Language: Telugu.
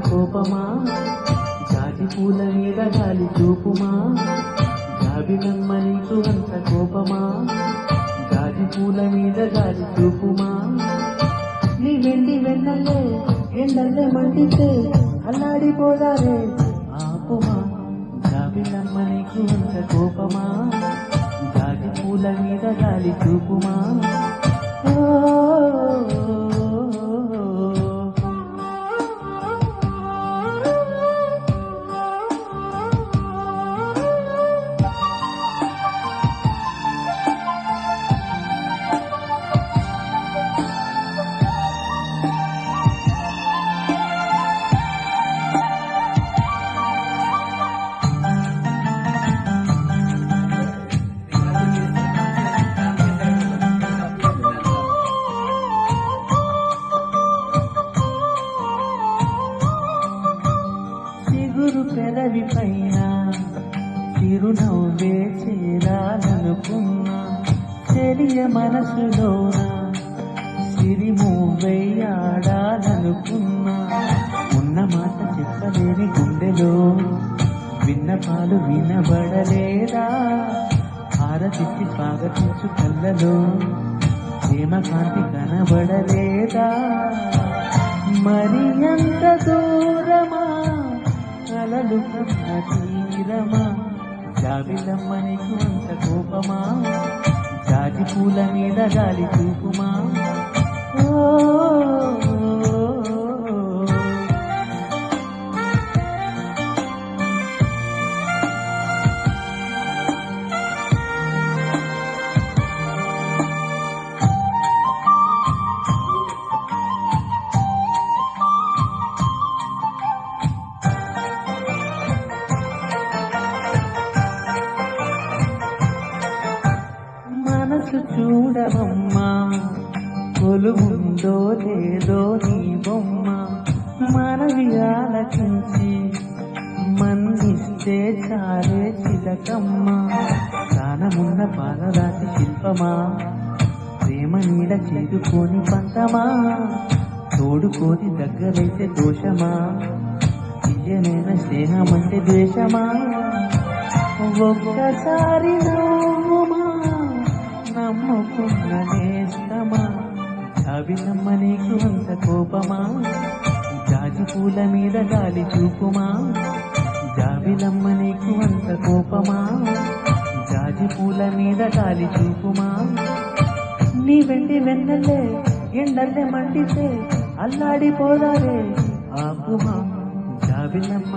కోపమా జాజి పూల మీద గాలి చూపుమా జాబిలమ్మ నీకు అంత కోపమా జాజి పూల మీద గాలి చూపుమా నీ వెండి వెన్నల్లే ఎండల్లే మండితే అల్లాడిపోదారే ఆపుమా జాబిలమ్మ నీకు అంత కోపమా జాజి పూల మీద గాలి చూపుమా చిగురు పెదవి పైన చిరునవ్వే చేరాలనుకున్నా చెరియ మనసులోన సిరిమూవెయ్యాడాలనుకున్నా ఉన్న మాట చెప్పలేని గుండెలో విన్నపాలు వినబడలేదా హారతిచ్చి స్వాగతించు కళ్ళలో ప్రేమకాంతి కనబడలేదా మరి ఎంత దూరమా కలలు కన్న తీరమా జాబిలమ్మ నీకు అంత కోపమా జాజి పూల మీద గాలి చూపుమా మనసు చూడవమ్మా కొలువుందో లేదో నీ బొమ్మ మనవి ఆలకించి మన్నిస్తే చాలే చిలకమ్మ ప్రాణమున్న పాలరాతి శిల్పమా ప్రేమ నీడ చేదుకొని పంతమా తోడుకోని దగ్గరైతే దోషమా తీయనైన స్నేహమంటే ద్వేషమా ఒక్కసారి నవ్వుమా నమ్ముకున్న నేస్తమా జాబిలమ్మ నీకు అంత కోపమా జాజి పూల మీద గాలి చూపుమా జాబిలమ్మ నీకు అంత కోపమా జాజి పూల మీద గాలి చూపుమా నీ వెండి వెన్నల్లే ఎండల్లే మండితే అల్లాడిపోదారే ఆపుమా జాబిలమ్మ